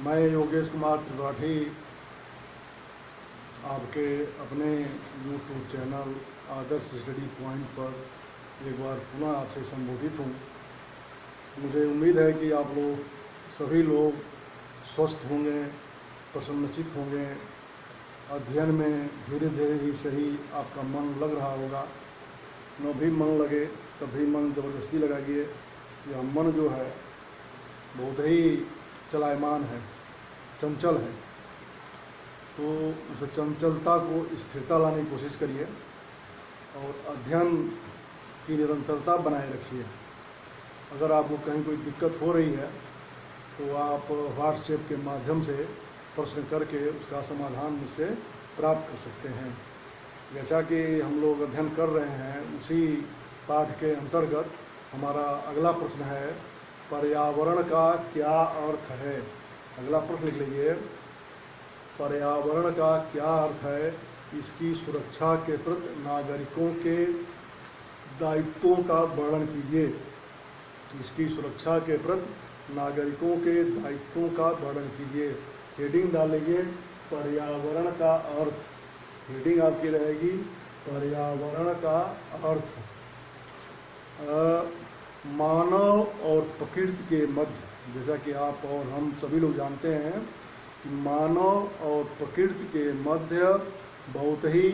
मैं योगेश कुमार त्रिपाठी आपके अपने यूट्यूब चैनल आदर्श स्टडी पॉइंट पर एक बार पुनः आपसे संबोधित हूँ। मुझे उम्मीद है कि आप लोग सभी लोग स्वस्थ होंगे, प्रसन्नचित होंगे। अध्ययन में धीरे धीरे ही सही आपका मन लग रहा होगा। न भी मन लगे तब भी मन ज़बरदस्ती लगाइए। यह मन जो है बहुत ही चलायमान है, चंचल है, तो उस चंचलता को स्थिरता लाने की कोशिश करिए और अध्ययन की निरंतरता बनाए रखिए। अगर आपको कहीं कोई दिक्कत हो रही है तो आप व्हाट्सएप के माध्यम से प्रश्न करके उसका समाधान मुझसे प्राप्त कर सकते हैं। जैसा कि हम लोग अध्ययन कर रहे हैं, उसी पाठ के अंतर्गत हमारा अगला प्रश्न है, पर्यावरण का क्या अर्थ है। अगला प्रश्न लिख लीजिए, पर्यावरण का क्या अर्थ है, इसकी सुरक्षा के प्रति नागरिकों के दायित्वों का वर्णन कीजिए। इसकी सुरक्षा के प्रति नागरिकों के दायित्वों का वर्णन कीजिए। हेडिंग डालेंगे पर्यावरण का अर्थ। हेडिंग आपकी रहेगी पर्यावरण का अर्थ। मानव और प्रकृति के मध्य, जैसा कि आप और हम सभी लोग जानते हैं कि मानव और प्रकृति के मध्य बहुत ही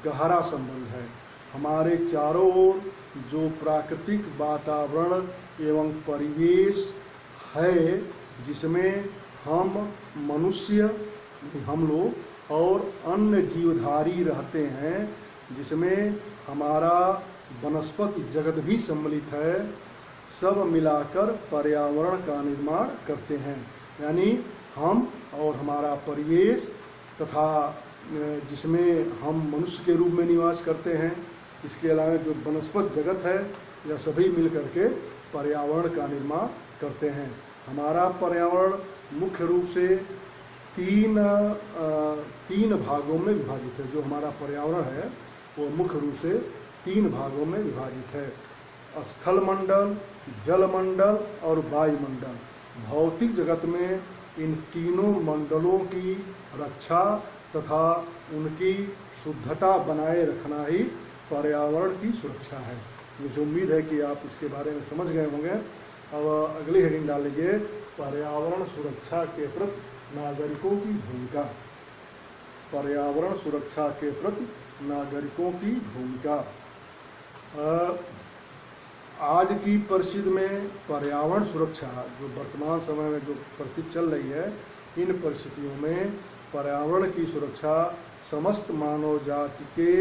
गहरा संबंध है। हमारे चारों ओर जो प्राकृतिक वातावरण एवं परिवेश है, जिसमें हम मनुष्य, हम लोग और अन्य जीवधारी रहते हैं, जिसमें हमारा वनस्पति जगत भी सम्मिलित है, सब मिलाकर पर्यावरण का निर्माण करते हैं। यानी हम और हमारा परिवेश तथा जिसमें हम मनुष्य के रूप में निवास करते हैं, इसके अलावा जो वनस्पत जगत है, यह सभी मिलकर के पर्यावरण का निर्माण करते हैं। हमारा पर्यावरण मुख्य रूप से तीन भागों में विभाजित है। जो हमारा पर्यावरण है वो मुख्य रूप से 3 भागों में विभाजित है, स्थल मंडल, जल मंडल और वायुमंडल। भौतिक जगत में इन तीनों मंडलों की रक्षा तथा उनकी शुद्धता बनाए रखना ही पर्यावरण की सुरक्षा है। मुझे उम्मीद है कि आप इसके बारे में समझ गए होंगे। अब अगली हेडिंग डाल लीजिए, पर्यावरण सुरक्षा के प्रति नागरिकों की भूमिका। पर्यावरण सुरक्षा के प्रति नागरिकों की भूमिका। आज की परिस्थिति में पर्यावरण सुरक्षा, जो वर्तमान समय में जो परिस्थिति चल रही है, इन परिस्थितियों में पर्यावरण की सुरक्षा समस्त मानव जाति के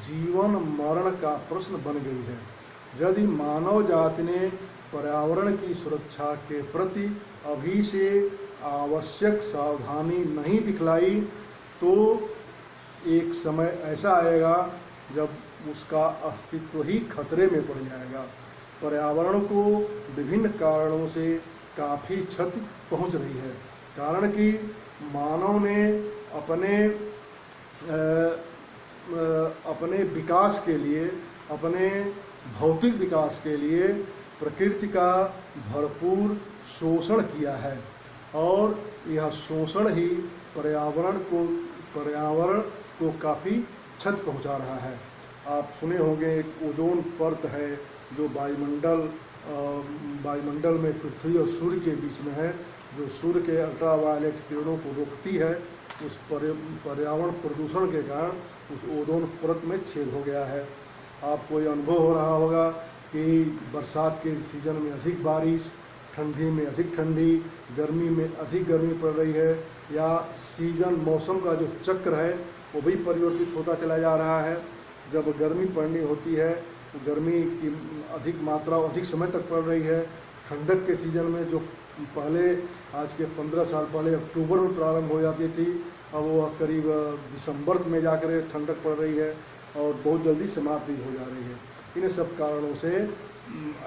जीवन मरण का प्रश्न बन गई है। यदि मानव जाति ने पर्यावरण की सुरक्षा के प्रति अभी से आवश्यक सावधानी नहीं दिखलाई तो एक समय ऐसा आएगा जब उसका अस्तित्व ही खतरे में पड़ जाएगा। पर्यावरण को विभिन्न कारणों से काफ़ी क्षति पहुंच रही है। कारण कि मानव ने अपने विकास के लिए, अपने भौतिक विकास के लिए प्रकृति का भरपूर शोषण किया है और यह शोषण ही पर्यावरण को काफ़ी क्षति पहुंचा रहा है। आप सुने होंगे एक ओजोन परत है जो वायुमंडल में पृथ्वी और सूर्य के बीच में है, जो सूर्य के अल्ट्रावायलेट किरणों को रोकती है। उस पर्यावरण प्रदूषण के कारण उस ओजोन परत में छेद हो गया है। आपको ये अनुभव हो रहा होगा कि बरसात के सीजन में अधिक बारिश, ठंडी में अधिक ठंडी, गर्मी में अधिक गर्मी पड़ रही है, या सीजन मौसम का जो चक्र है वो भी परिवर्तित होता चला जा रहा है। जब गर्मी पड़नी होती है तो गर्मी की अधिक मात्रा अधिक समय तक पड़ रही है। ठंडक के सीज़न में जो पहले आज के 15 साल पहले अक्टूबर में प्रारंभ हो जाती थी, अब वो करीब दिसंबर में जाकर ठंडक पड़ रही है और बहुत जल्दी समाप्त भी हो जा रही है। इन सब कारणों से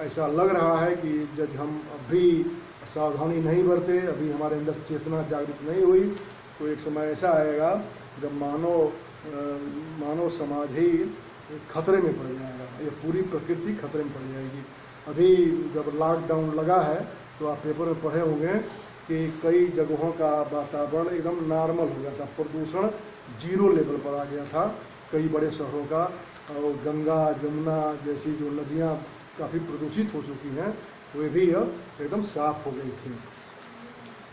ऐसा लग रहा है कि जब हम अभी सावधानी नहीं बरते, अभी हमारे अंदर चेतना जागृत नहीं हुई, तो एक समय ऐसा आएगा जब मानव समाज ही खतरे में पड़ जाएगा। ये पूरी प्रकृति खतरे में पड़ जाएगी। अभी जब लॉकडाउन लगा है तो आप पेपर में पढ़े होंगे कि कई जगहों का वातावरण एकदम नॉर्मल हो गया था, प्रदूषण जीरो लेवल पर आ गया था कई बड़े शहरों का। और गंगा जमुना जैसी जो नदियाँ काफ़ी प्रदूषित हो चुकी हैं वे भी अब एकदम साफ हो गई थी।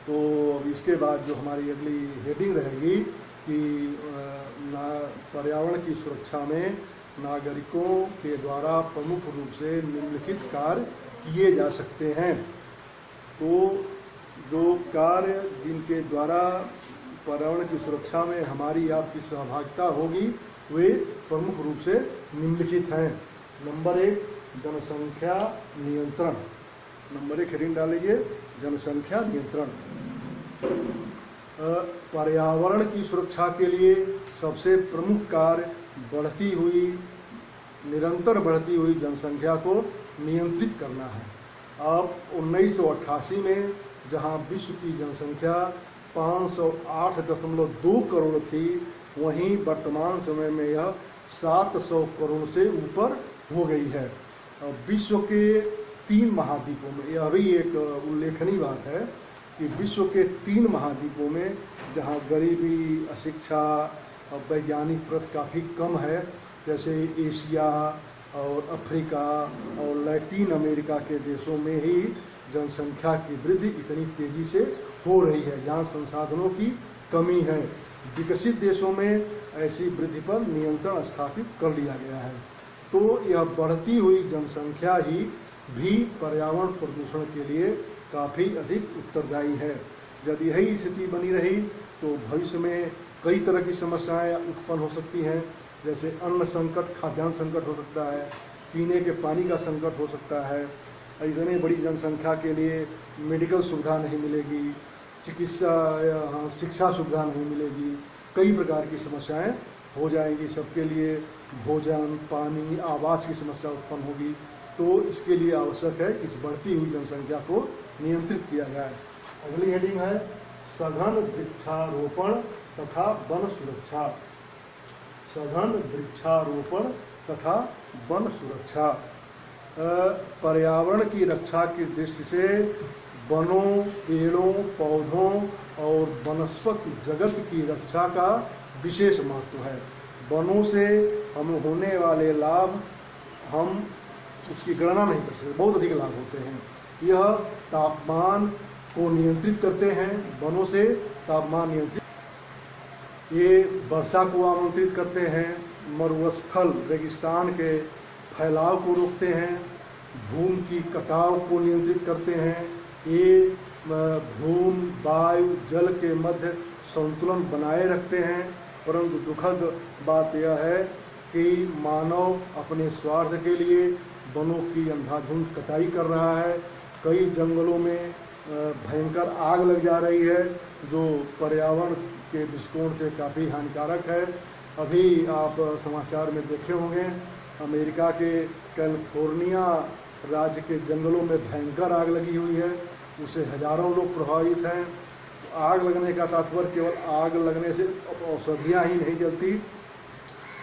तो अब इसके बाद जो हमारी अगली हेडिंग रहेगी कि पर्यावरण की सुरक्षा में नागरिकों के द्वारा प्रमुख रूप से निम्नलिखित कार्य किए जा सकते हैं। तो जो कार्य जिनके द्वारा पर्यावरण की सुरक्षा में हमारी आपकी सहभागिता होगी वे प्रमुख रूप से निम्नलिखित हैं। नंबर 1, जनसंख्या नियंत्रण। नंबर 1 हेडिंग डाल लीजिए, जनसंख्या नियंत्रण। पर्यावरण की सुरक्षा के लिए सबसे प्रमुख कार्य निरंतर बढ़ती हुई जनसंख्या को नियंत्रित करना है। अब 1988 में जहां विश्व की जनसंख्या 508.2 करोड़ थी, वहीं वर्तमान समय में यह 700 करोड़ से ऊपर हो गई है। विश्व के 3 महाद्वीपों में, यह भी एक उल्लेखनीय बात है कि विश्व के 3 महाद्वीपों में जहाँ गरीबी, अशिक्षा और वैज्ञानिक प्रगति काफ़ी कम है, जैसे एशिया और अफ्रीका और लैटिन अमेरिका के देशों में ही जनसंख्या की वृद्धि इतनी तेज़ी से हो रही है, जहाँ संसाधनों की कमी है। विकसित देशों में ऐसी वृद्धि पर नियंत्रण स्थापित कर लिया गया है। तो यह बढ़ती हुई जनसंख्या ही भी पर्यावरण प्रदूषण के लिए काफ़ी अधिक उत्तरदायी है। यदि यही स्थिति बनी रही तो भविष्य में कई तरह की समस्याएं उत्पन्न हो सकती हैं, जैसे अन्न संकट, खाद्यान्न संकट हो सकता है, पीने के पानी का संकट हो सकता है, इतनी बड़ी जनसंख्या के लिए मेडिकल सुविधा नहीं मिलेगी, शिक्षा सुविधा नहीं मिलेगी, कई प्रकार की समस्याएं हो जाएंगी। सबके लिए भोजन, पानी, आवास की समस्या उत्पन्न होगी। तो इसके लिए आवश्यक है कि इस बढ़ती हुई जनसंख्या को नियंत्रित किया जाए। अगली हेडिंग है सघन वृक्षारोपण तथा वन सुरक्षा। सघन वृक्षारोपण तथा वन सुरक्षा। पर्यावरण की रक्षा की दृष्टि से वनों, पेड़ों, पौधों और वनस्पति जगत की रक्षा का विशेष महत्व है। वनों से हम होने वाले लाभ हम उसकी गणना नहीं कर सकते, बहुत अधिक लाभ होते हैं। यह तापमान को नियंत्रित करते हैं, वनों से तापमान नियंत्रित, ये वर्षा को आमंत्रित करते हैं, मरुस्थल रेगिस्तान के फैलाव को रोकते हैं, भूमि की कटाव को नियंत्रित करते हैं, ये भूमि, वायु, जल के मध्य संतुलन बनाए रखते हैं। परंतु दुखद बात यह है कि मानव अपने स्वार्थ के लिए वनों की अंधाधुंध कटाई कर रहा है। कई जंगलों में भयंकर आग लग जा रही है, जो पर्यावरण के दृष्टिकोण से काफ़ी हानिकारक है। अभी आप समाचार में देखे होंगे, अमेरिका के कैलिफोर्निया राज्य के जंगलों में भयंकर आग लगी हुई है, उससे हजारों लोग प्रभावित हैं। आग लगने का तात्पर्य केवल आग लगने से औषधियाँ ही नहीं जलती,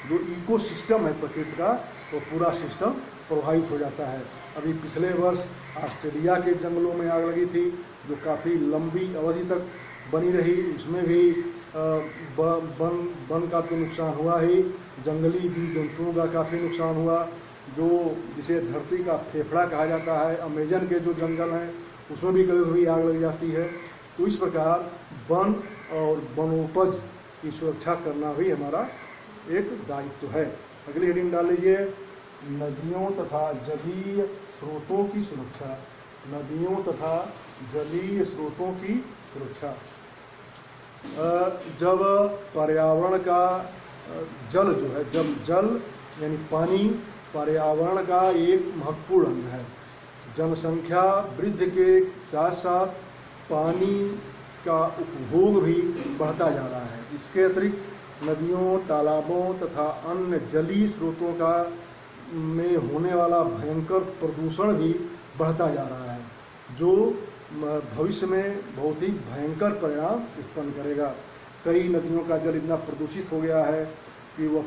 जो इकोसिस्टम है प्रकृति का, वो पूरा सिस्टम प्रभावित हो जाता है। अभी पिछले वर्ष ऑस्ट्रेलिया के जंगलों में आग लगी थी, जो काफ़ी लंबी अवधि तक बनी रही। उसमें भी वन का तो नुकसान हुआ ही, जंगली जीव जंतुओं का काफ़ी नुकसान हुआ। जो जिसे धरती का फेफड़ा कहा जाता है, अमेजन के जो जंगल हैं, उसमें भी कभी कभी आग लग जाती है। तो इस प्रकार वन और वनोपज की सुरक्षा करना भी हमारा एक दायित्व है। अगली हेडिंग डाल लीजिए, नदियों तथा जलीय स्रोतों की सुरक्षा। नदियों तथा जलीय स्रोतों की सुरक्षा। जब पर्यावरण का जल जो है, जल यानी पानी पर्यावरण का एक महत्वपूर्ण अंग है। जनसंख्या वृद्धि के साथ साथ पानी का उपभोग भी बढ़ता जा रहा है। इसके अतिरिक्त नदियों, तालाबों तथा अन्य जलीय स्रोतों का में होने वाला भयंकर प्रदूषण भी बढ़ता जा रहा है, जो भविष्य में बहुत ही भयंकर परिणाम उत्पन्न करेगा। कई नदियों का जल इतना प्रदूषित हो गया है कि वह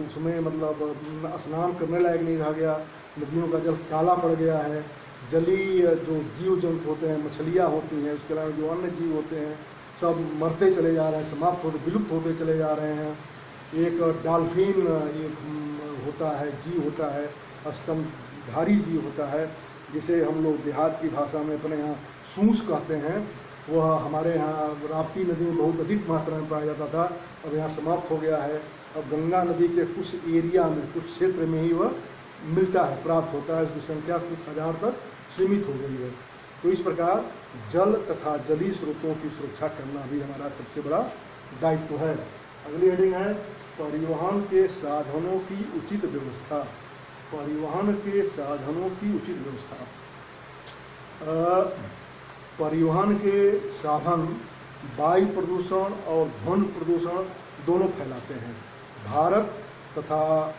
उसमें मतलब स्नान करने लायक नहीं रह गया। नदियों का जल काला पड़ गया है, जलीय जो जीव जंतु होते हैं, मछलियाँ होती हैं, उसके अलावा जो अन्य जीव होते हैं, सब मरते चले जा रहे हैं, समाप्त होते, विलुप्त होते चले जा रहे हैं। एक डॉल्फिन एक होता है, जीव होता है, स्तंभधारी जीव होता है, जिसे हम लोग देहात की भाषा में अपने यहाँ सूस कहते हैं। वह हमारे यहाँ राप्ती नदी में बहुत अधिक मात्रा में पाया जाता था, अब यहाँ समाप्त हो गया है। अब गंगा नदी के कुछ एरिया में, कुछ क्षेत्र में ही वह मिलता है, प्राप्त होता है। उसकी संख्या कुछ हजार तक सीमित हो गई है। तो इस प्रकार जल तथा जलीय स्रोतों की सुरक्षा करना भी हमारा सबसे बड़ा दायित्व है। अगली हेडिंग है परिवहन के साधनों की उचित व्यवस्था। परिवहन के साधनों की उचित व्यवस्था। परिवहन के साधन वायु प्रदूषण और ध्वनि प्रदूषण दोनों फैलाते हैं। भारत तथा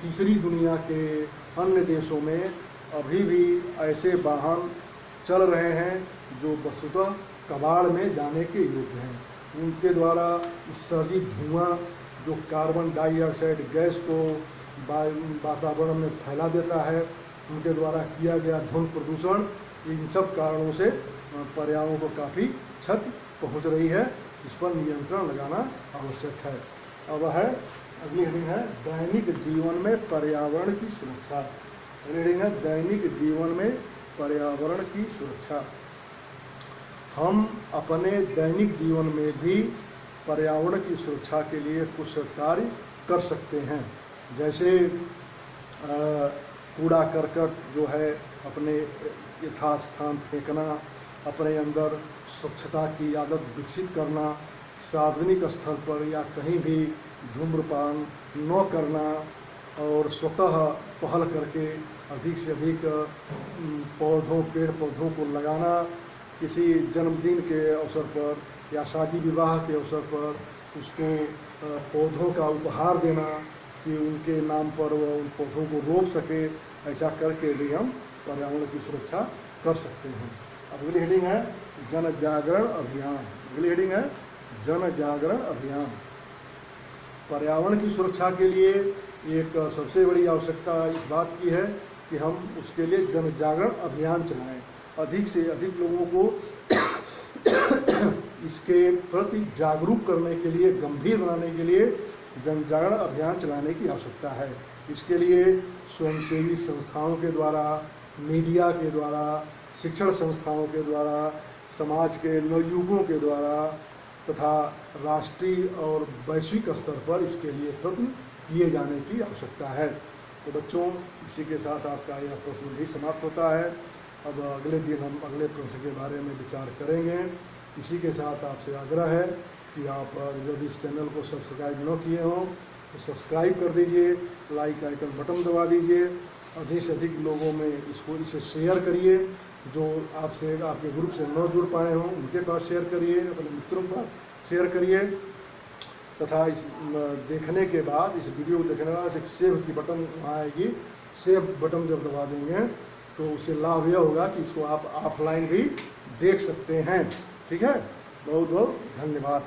तीसरी दुनिया के अन्य देशों में अभी भी ऐसे वाहन चल रहे हैं जो वस्तुतः कबाड़ में जाने के योग्य हैं। उनके द्वारा उत्सर्जित धुआं जो कार्बन डाइऑक्साइड गैस को वातावरण में फैला देता है, उनके द्वारा किया गया ध्वनि प्रदूषण, इन सब कारणों से पर्यावरण को काफ़ी क्षति पहुंच रही है। इस पर नियंत्रण लगाना आवश्यक है। अब है अगली हेडिंग है दैनिक जीवन में पर्यावरण की सुरक्षा। अगली हेडिंग है दैनिक जीवन में पर्यावरण की सुरक्षा। हम अपने दैनिक जीवन में भी पर्यावरण की सुरक्षा के लिए कुछ कार्य कर सकते हैं। जैसे कूड़ा करकट जो है अपने यथास्थान फेंकना, अपने अंदर स्वच्छता की आदत विकसित करना, सार्वजनिक स्थल पर या कहीं भी धूम्रपान न करना और स्वतः पहल करके अधिक से अधिक पेड़ पौधों को लगाना, किसी जन्मदिन के अवसर पर या शादी विवाह के अवसर पर उसको पौधों का उपहार देना कि उनके नाम पर वह उन पौधों को रोप सके। ऐसा करके भी हम पर्यावरण की सुरक्षा कर सकते हैं। अगली हेडिंग है जन जागरण अभियान। अगली हेडिंग है जन जागरण अभियान। पर्यावरण की सुरक्षा के लिए एक सबसे बड़ी आवश्यकता इस बात की है कि हम उसके लिए जन जागरण अभियान चलाएं। अधिक से अधिक लोगों को इसके प्रति जागरूक करने के लिए, गंभीर बनाने के लिए जन जागरण अभियान चलाने की आवश्यकता है। इसके लिए स्वयंसेवी संस्थाओं के द्वारा, मीडिया के द्वारा, शिक्षण संस्थाओं के द्वारा, समाज के नवयुवकों के द्वारा तथा राष्ट्रीय और वैश्विक स्तर पर इसके लिए प्रयत्न किए जाने की आवश्यकता है। तो बच्चों, इसी के साथ आपका यह प्रश्न भी समाप्त होता है। अब अगले दिन हम अगले प्रश्न के बारे में विचार करेंगे। इसी के साथ आपसे आग्रह है कि आप यदि इस चैनल को सब्सक्राइब न किए हों तो सब्सक्राइब कर दीजिए, लाइक आइकन बटन दबा दीजिए, अधिक से अधिक लोगों में इसे शेयर करिए। जो आपसे आपके ग्रुप से न जुड़ पाए हों उनके पास शेयर करिए, अपने मित्रों के पास शेयर करिए तथा इस देखने के बाद, इस वीडियो को देखने के बाद एक सेव की बटन आएगी, सेव बटन जब दबा देंगे तो उससे लाभ यह होगा कि इसको आप ऑफलाइन भी देख सकते हैं। ठीक है, बहुत बहुत धन्यवाद।